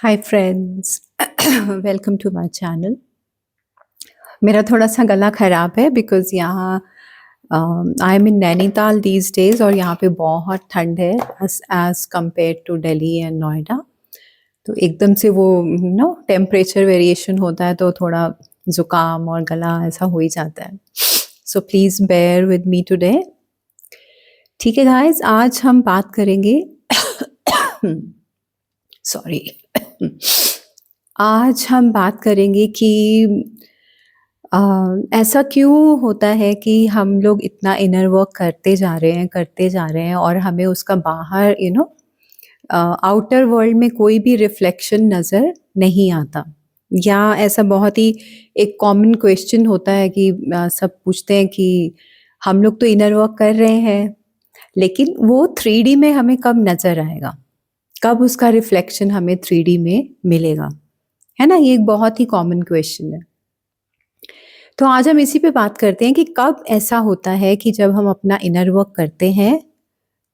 Hi friends. Welcome to my channel. मेरा थोड़ा सा गला ख़राब है बिकॉज़ यहाँ I am in Nainital these days और यहाँ पे बहुत ठंड है as compare to Delhi and Noida. तो एकदम से वो टेम्परेचर वेरिएशन होता है तो थोड़ा ज़ुकाम और गला ऐसा हो ही जाता है। So please bear with me today. ठीक है गाइस, आज हम बात करेंगे सॉरी। आज हम बात करेंगे कि ऐसा क्यों होता है कि हम लोग इतना इनर वर्क करते जा रहे हैं और हमें उसका बाहर आउटर वर्ल्ड में कोई भी रिफ्लेक्शन नज़र नहीं आता। या ऐसा बहुत ही एक कॉमन क्वेश्चन होता है कि सब पूछते हैं कि हम लोग तो इनर वर्क कर रहे हैं, लेकिन वो 3D में हमें कब नज़र आएगा? कब उसका रिफ्लेक्शन हमें 3D में मिलेगा? है ना? ये एक बहुत ही कॉमन क्वेश्चन है। तो आज हम इसी पे बात करते हैं कि कब ऐसा होता है कि जब हम अपना इनर वर्क करते हैं,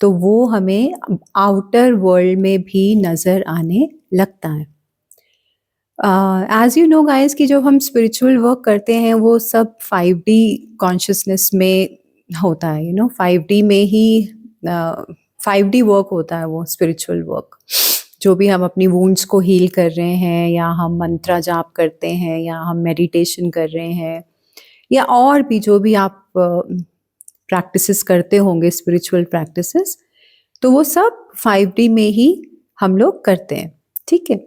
तो वो हमें आउटर वर्ल्ड में भी नज़र आने लगता है। एज़ यू नो गाइज़ कि जो हम स्पिरिचुअल वर्क करते हैं, वो सब 5D कॉन्शसनेस में होता है, 5D में ही 5D वर्क होता है वो स्पिरिचुअल वर्क। जो भी हम अपनी वुंड्स को हील कर रहे हैं या हम मंत्रा जाप करते हैं या हम मेडिटेशन कर रहे हैं या और भी जो भी आप प्रैक्टिसेस करते होंगे स्पिरिचुअल प्रैक्टिसेस, तो वो सब 5D में ही हम लोग करते हैं। ठीक है?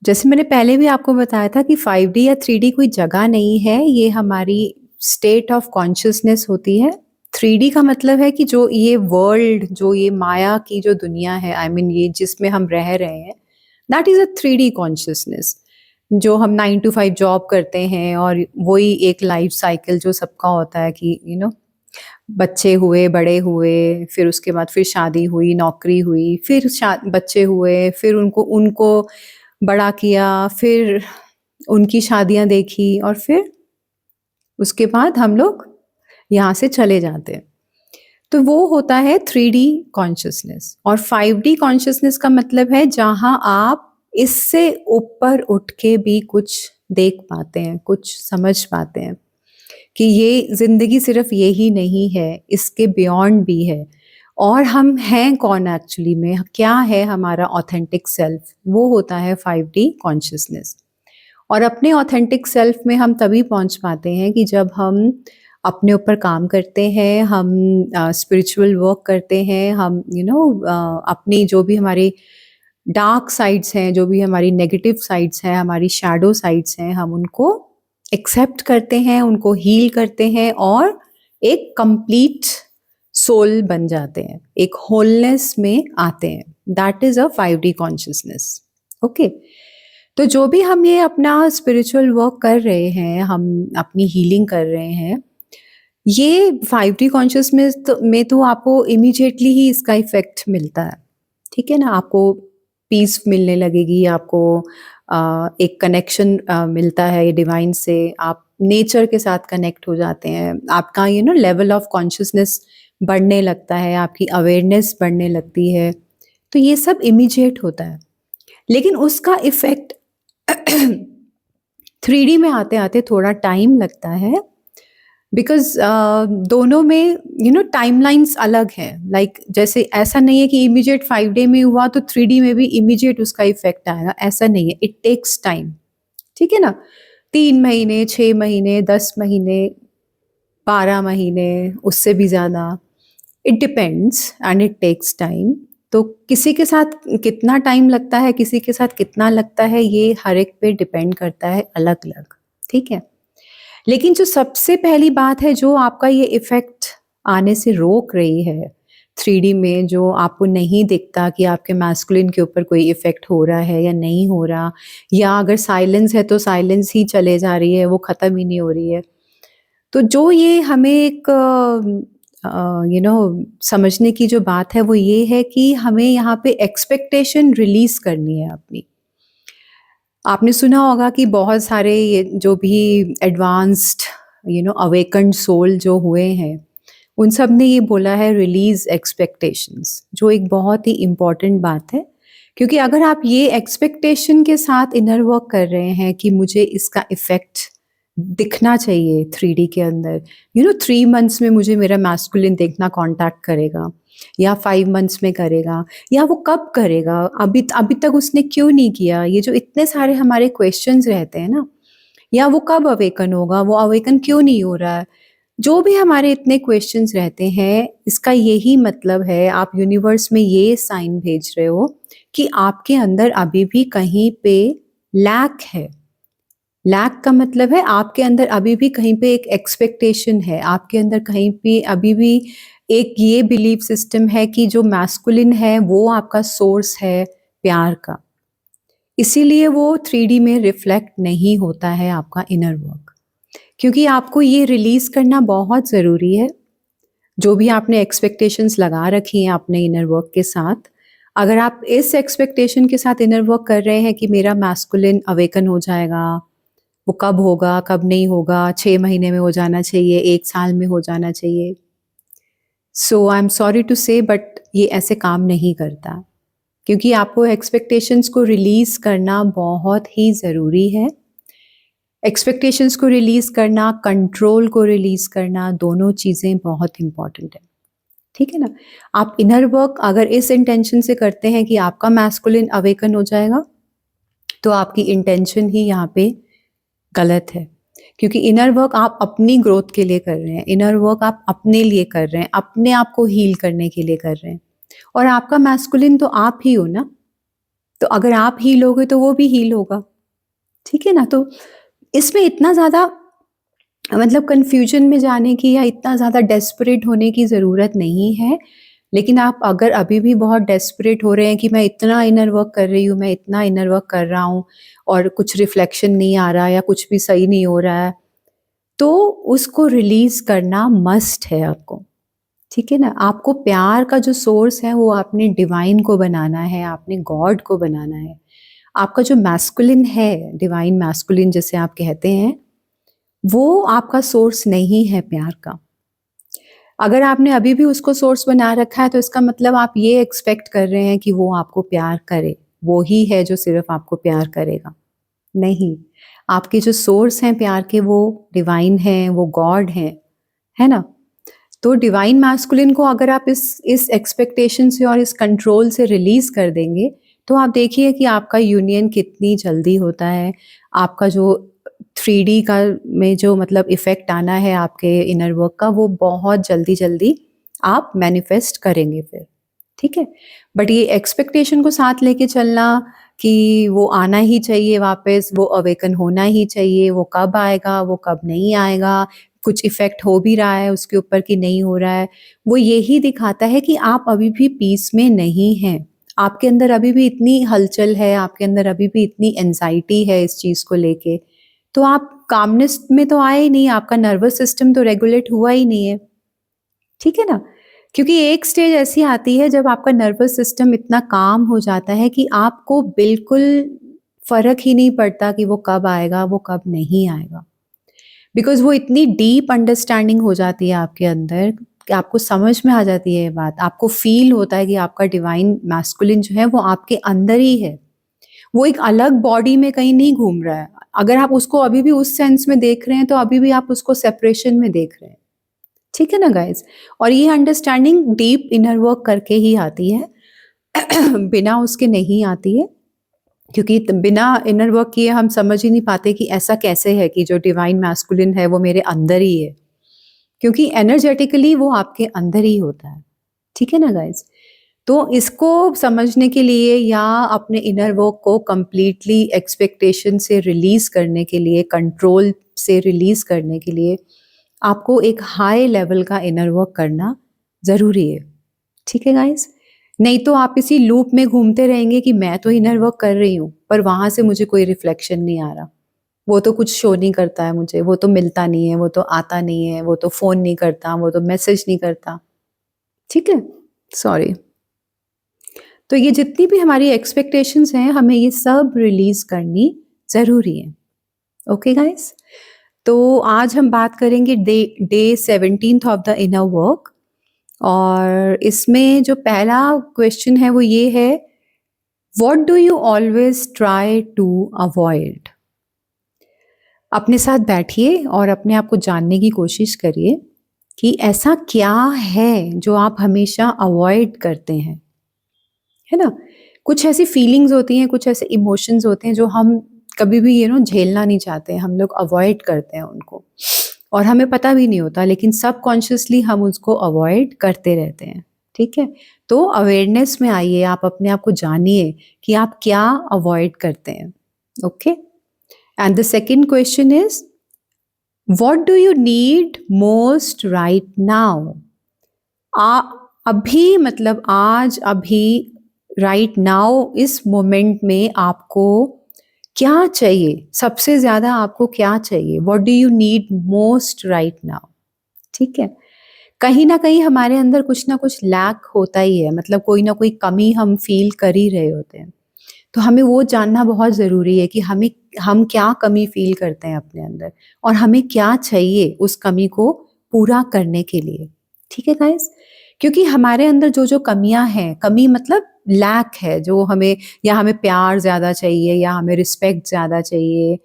जैसे मैंने पहले भी आपको बताया था कि 5D या 3D कोई जगह नहीं है, ये हमारी स्टेट ऑफ कॉन्शियसनेस होती है। 3D का मतलब है कि जो ये वर्ल्ड, जो ये माया की जो दुनिया है, आई मीन ये जिसमें हम रह रहे हैं, that is a 3D consciousness. जो हम 9 टू 5 जॉब करते हैं और वही एक लाइफ साइकिल जो सबका होता है कि बच्चे हुए, बड़े हुए, फिर उसके बाद फिर शादी हुई, नौकरी हुई, फिर बच्चे हुए, फिर उनको उनको बड़ा किया, फिर उनकी शादियाँ देखी और फिर उसके बाद हम लोग यहाँ से चले जाते हैं। तो वो होता है 3D कॉन्शियसनेस। और 5D कॉन्शियसनेस का मतलब है जहाँ आप इससे ऊपर उठ के भी कुछ देख पाते हैं, कुछ समझ पाते हैं कि ये ज़िंदगी सिर्फ यही नहीं है, इसके बियॉन्ड भी है। और हम हैं कौन एक्चुअली में, क्या है हमारा ऑथेंटिक सेल्फ, वो होता है 5D कॉन्शियसनेस। और अपने ऑथेंटिक सेल्फ में हम तभी पहुंच पाते हैं कि जब हम अपने ऊपर काम करते हैं, हम स्पिरिचुअल वर्क करते हैं, हम अपनी जो भी हमारी डार्क साइड्स हैं, जो भी हमारी नेगेटिव साइड्स हैं, हमारी शैडो साइड्स हैं, हम उनको एक्सेप्ट करते हैं, उनको हील करते हैं और एक कंप्लीट सोल बन जाते हैं, एक होलनेस में आते हैं। That is a 5D consciousness. Okay. तो जो भी हम ये अपना स्पिरिचुअल वर्क कर रहे हैं, हम अपनी हीलिंग कर रहे हैं, ये 5D कॉन्शियसनेस में तो आपको इमीडिएटली ही इसका इफ़ेक्ट मिलता है। ठीक है ना? आपको पीस मिलने लगेगी, आपको एक कनेक्शन मिलता है डिवाइन से, आप नेचर के साथ कनेक्ट हो जाते हैं, आपका लेवल ऑफ कॉन्शियसनेस बढ़ने लगता है, आपकी अवेयरनेस बढ़ने लगती है। तो ये सब इमीडिएट होता है। लेकिन उसका इफ़ेक्ट 3D में आते-आते थोड़ा टाइम लगता है बिकॉज़ दोनों में टाइमलाइन्स अलग हैं। लाइक जैसे ऐसा नहीं है कि इमीडिएट 5 डे में हुआ तो 3D में भी इमीडिएट उसका इफ़ेक्ट आएगा, ऐसा नहीं है। It takes time. ठीक है ना? 3 महीने, 6 महीने, 10 महीने, 12 महीने, उससे भी ज़्यादा। It depends and it takes time. तो किसी के साथ कितना टाइम लगता है, किसी के साथ कितना लगता है, ये हर एक पे डिपेंड करता है अलग-अलग। ठीक है? लेकिन जो सबसे पहली बात है जो आपका ये इफ़ेक्ट आने से रोक रही है 3D में, जो आपको नहीं दिखता कि आपके मैस्कुलिन के ऊपर कोई इफ़ेक्ट हो रहा है या नहीं हो रहा, या अगर साइलेंस है तो साइलेंस ही चले जा रही है, वो ख़त्म ही नहीं हो रही है। तो जो ये हमें एक समझने की जो बात है वो ये है कि हमें यहाँ पे एक्सपेक्टेशन रिलीज़ करनी है अपनी। आपने सुना होगा कि बहुत सारे ये जो भी एडवांस्ड अवेकन्ड सोल जो हुए हैं, उन सब ने ये बोला है रिलीज़ एक्सपेक्टेशंस, जो एक बहुत ही इम्पोर्टेंट बात है क्योंकि अगर आप ये एक्सपेक्टेशन के साथ इनर वर्क कर रहे हैं कि मुझे इसका इफ़ेक्ट दिखना चाहिए 3D के अंदर, 3 मंथ्स में मुझे मेरा मैस्कुलिन देखना कॉन्टैक्ट करेगा या 5 मंथ्स में करेगा या वो कब करेगा? अभी अभी तक उसने क्यों नहीं किया? ये जो इतने सारे हमारे क्वेश्चन्स रहते हैं ना, या वो कब अवेकन होगा? वो अवेकन क्यों नहीं हो रहा है? जो भी हमारे इतने क्वेश्चंस रहते हैं, इसका यही मतलब है आप यूनिवर्स में ये साइन भेज रहे हो कि आपके अंदर अभी भी कहीं पे लैक है। लैक का मतलब है आपके अंदर अभी भी कहीं पे एक एक्सपेक्टेशन है, आपके अंदर कहीं पे अभी भी एक ये बिलीफ सिस्टम है कि जो मैस्कुलिन है वो आपका सोर्स है प्यार का। इसीलिए वो 3D में रिफ्लेक्ट नहीं होता है आपका इनर वर्क। क्योंकि आपको ये रिलीज़ करना बहुत ज़रूरी है, जो भी आपने एक्सपेक्टेशंस लगा रखी हैं अपने इनर वर्क के साथ। अगर आप इस एक्सपेक्टेशन के साथ इनर वर्क कर रहे हैं कि मेरा मैस्कुलिन अवेकन हो जाएगा, वो कब होगा, कब नहीं होगा, 6 महीने में हो जाना चाहिए, 1 साल में हो जाना चाहिए। सो आई एम सॉरी टू से बट ये ऐसे काम नहीं करता। क्योंकि आपको एक्सपेक्टेशंस को रिलीज़ करना बहुत ही ज़रूरी है। एक्सपेक्टेशंस को रिलीज़ करना, कंट्रोल को रिलीज़ करना, दोनों चीज़ें बहुत इम्पॉर्टेंट है। ठीक है ना? आप इनर वर्क अगर इस इंटेंशन से करते हैं कि आपका मैस्कुलिन अवेकन हो जाएगा, तो आपकी इंटेंशन ही यहाँ पे गलत है। क्योंकि इनर वर्क आप अपनी ग्रोथ के लिए कर रहे हैं, इनर वर्क आप अपने लिए कर रहे हैं, अपने आप को हील करने के लिए कर रहे हैं। और आपका मैस्कुलिन तो आप ही हो ना, तो अगर आप हील होगे तो वो भी हील होगा। ठीक है ना? तो इसमें इतना ज़्यादा मतलब कन्फ्यूजन में जाने की या इतना ज़्यादा डेस्परेट होने की ज़रूरत नहीं है। लेकिन आप अगर अभी भी बहुत डेस्परेट हो रहे हैं कि मैं इतना इनर वर्क कर रही हूँ, मैं इतना इनर वर्क कर रहा हूँ और कुछ रिफ्लेक्शन नहीं आ रहा या कुछ भी सही नहीं हो रहा है, तो उसको रिलीज़ करना मस्ट है आपको। ठीक है ना? आपको प्यार का जो सोर्स है वो आपने डिवाइन को बनाना है, आपने गॉड को बनाना है। आपका जो मैस्कुलिन है, डिवाइन मैस्कुलिन जिसे आप कहते हैं, वो आपका सोर्स नहीं है प्यार का। अगर आपने अभी भी उसको सोर्स बना रखा है तो इसका मतलब आप ये एक्सपेक्ट कर रहे हैं कि वो आपको प्यार करे। वो ही है जो सिर्फ़ आपको प्यार करेगा। नहीं, आपके जो सोर्स हैं प्यार के वो डिवाइन हैं, वो गॉड हैं, है ना? तो डिवाइन मैस्कुलिन को अगर आप इस एक्सपेक्टेशन से और इस कंट्रोल से रिलीज़ कर देंगे, तो आप देखिए कि आपका यूनियन कितनी जल्दी होता है। आपका जो 3D का में जो मतलब इफ़ेक्ट आना है आपके इनर वर्क का, वो बहुत जल्दी-जल्दी आप मैनिफेस्ट करेंगे फिर, ठीक है? बट ये एक्सपेक्टेशन को साथ लेके चलना कि वो आना ही चाहिए वापस, वो अवेकन होना ही चाहिए, वो कब आएगा, वो कब नहीं आएगा, कुछ इफ़ेक्ट हो भी रहा है उसके ऊपर कि नहीं हो रहा है, वो यही दिखाता है कि आप अभी भी पीस में नहीं हैं। आपके अंदर अभी भी इतनी हलचल है, आपके अंदर अभी भी इतनी एंग्ज़ायटी है इस चीज़ को लेके, तो आप कामनेस में तो आए ही नहीं, आपका नर्वस सिस्टम तो रेगुलेट हुआ ही नहीं है। ठीक है ना? क्योंकि एक स्टेज ऐसी आती है जब आपका नर्वस सिस्टम इतना काम हो जाता है कि आपको बिल्कुल फ़र्क ही नहीं पड़ता कि वो कब आएगा, वो कब नहीं आएगा। बिकॉज़ वो इतनी डीप अंडरस्टैंडिंग हो जाती है आपके अंदर कि आपको समझ में आ जाती है ये बात। आपको फ़ील होता है कि आपका डिवाइन मैस्कुलिन जो है वो आपके अंदर ही है। वो एक अलग बॉडी में कहीं नहीं घूम रहा है। अगर आप उसको अभी भी उस सेंस में देख रहे हैं तो अभी भी आप उसको सेपरेशन में देख रहे हैं। ठीक है ना गाइज़? और ये अंडरस्टैंडिंग डीप इनर वर्क करके ही आती है, बिना उसके नहीं आती है। क्योंकि बिना इनर वर्क किए हम समझ ही नहीं पाते कि ऐसा कैसे है कि जो डिवाइन मैस्कुलिन है वो मेरे अंदर ही है। क्योंकि एनर्जेटिकली वो आपके अंदर ही होता है। ठीक है ना गाइज़? तो इसको समझने के लिए या अपने इनर वर्क को कंप्लीटली एक्सपेक्टेशन से रिलीज़ करने के लिए, कंट्रोल से रिलीज़ करने के लिए आपको एक हाई लेवल का इनर वर्क करना ज़रूरी है। ठीक है गाइज़? नहीं तो आप इसी लूप में घूमते रहेंगे कि मैं तो इनर वर्क कर रही हूँ, पर वहाँ से मुझे कोई रिफ्लेक्शन नहीं आ रहा। वो तो कुछ शो नहीं करता है मुझे, वो तो मिलता नहीं है, वो तो आता नहीं है, वो तो फ़ोन नहीं करता, वो तो मैसेज नहीं करता। ठीक है? सॉरी। तो ये जितनी भी हमारी एक्सपेक्टेशंस हैं, हमें ये सब रिलीज़ करनी ज़रूरी है। Okay guys? तो आज हम बात करेंगे day 17th of the inner work और इसमें जो पहला क्वेश्चन है वो ये है what do you always try to avoid? अपने साथ बैठिए और अपने आप को जानने की कोशिश करिए कि ऐसा क्या है जो आप हमेशा अवॉइड करते हैं, है ना? कुछ ऐसी फीलिंग्स होती हैं, कुछ ऐसे इमोशंस होते हैं जो हम कभी भी झेलना नहीं चाहते हैं, हम लोग अवॉइड करते हैं उनको और हमें पता भी नहीं होता, लेकिन सबकॉन्शियसली हम उसको अवॉइड करते रहते हैं, ठीक है? तो अवेयरनेस में आइए, आप अपने आप को जानिए कि आप क्या अवॉइड करते हैं, okay? And the second question is, what do you need most right now? आ अभी मतलब आज, अभी, राइट नाउ, इस मोमेंट में आपको क्या चाहिए? सबसे ज़्यादा आपको क्या चाहिए? What do you need most right now? ठीक है? कहीं न कहीं हमारे अंदर कुछ ना कुछ लैक होता ही है, मतलब कोई ना कोई कमी हम फ़ील कर ही रहे होते हैं। तो हमें वो जानना बहुत ज़रूरी है कि हम क्या कमी फ़ील करते हैं अपने अंदर और हमें क्या चाहिए उस कमी को पूरा करने के लिए। ठीक है गाइज़? क्योंकि हमारे अंदर जो-जो कमियाँ हैं, कमी मतलब लैक है, जो हमें, या हमें प्यार ज़्यादा चाहिए, या हमें रिस्पेक्ट ज़्यादा चाहिए,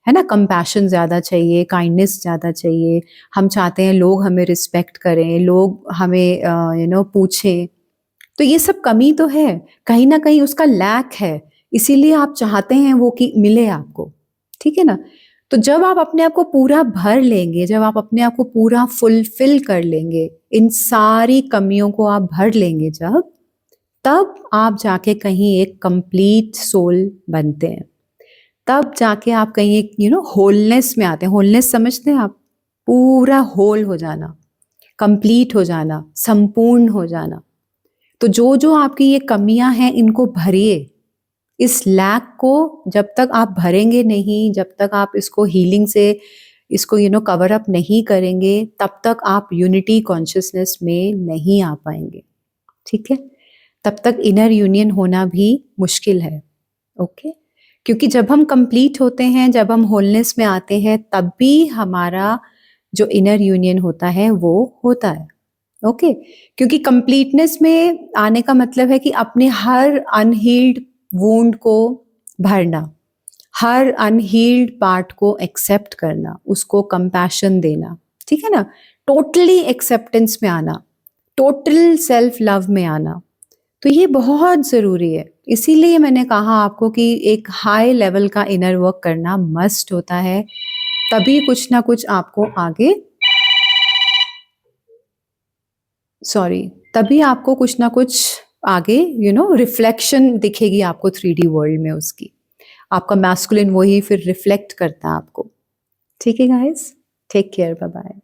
है ना? कंपैशन ज़्यादा चाहिए, काइंडनेस ज़्यादा चाहिए। हम चाहते हैं लोग हमें रिस्पेक्ट करें, लोग हमें पूछें। तो ये सब कमी तो है, कहीं न कहीं उसका लैक है, इसीलिए आप चाहते हैं वो कि मिले आपको, ठीक है ना? तो जब आप अपने आप को पूरा भर लेंगे, जब आप अपने आप को पूरा फुलफ़िल कर लेंगे, इन सारी कमियों को आप भर लेंगे जब, तब आप जाके कहीं एक कंप्लीट सोल बनते हैं। तब जाके आप कहीं एक होलनेस में आते हैं। होलनेस समझते हैं आप? पूरा होल हो जाना, कंप्लीट हो जाना, संपूर्ण हो जाना। तो जो-जो आपकी ये कमियाँ हैं, इनको भरिए। इस लैक को जब तक आप भरेंगे नहीं, जब तक आप इसको हीलिंग से इसको कवर अप नहीं करेंगे, तब तक आप यूनिटी कॉन्शियसनेस में नहीं आ पाएँगे, ठीक है? तब तक इनर यूनियन होना भी मुश्किल है, ओके? क्योंकि जब हम कंप्लीट होते हैं, जब हम होलनेस में आते हैं, तब भी हमारा जो इनर यूनियन होता है, वो होता है। ओके, क्योंकि कंप्लीटनेस में आने का मतलब है कि अपने हर अनहील्ड वुंड को भरना, हर अनहील्ड पार्ट को एक्सेप्ट करना, उसको कंपैशन देना, ठीक है ना? टोटली एक्सेप्टेंस में आना, टोटल सेल्फ लव में आना। तो ये बहुत ज़रूरी है। इसीलिए मैंने कहा आपको कि एक हाई लेवल का इनर वर्क करना मस्ट होता है, तभी कुछ ना कुछ आपको आगे, सॉरी, तभी आपको कुछ ना कुछ आगे रिफ्लेक्शन दिखेगी आपको 3D वर्ल्ड में उसकी। आपका मैस्कुलिन वही फिर रिफ्लेक्ट करता है आपको। ठीक है guys? Take care, bye bye.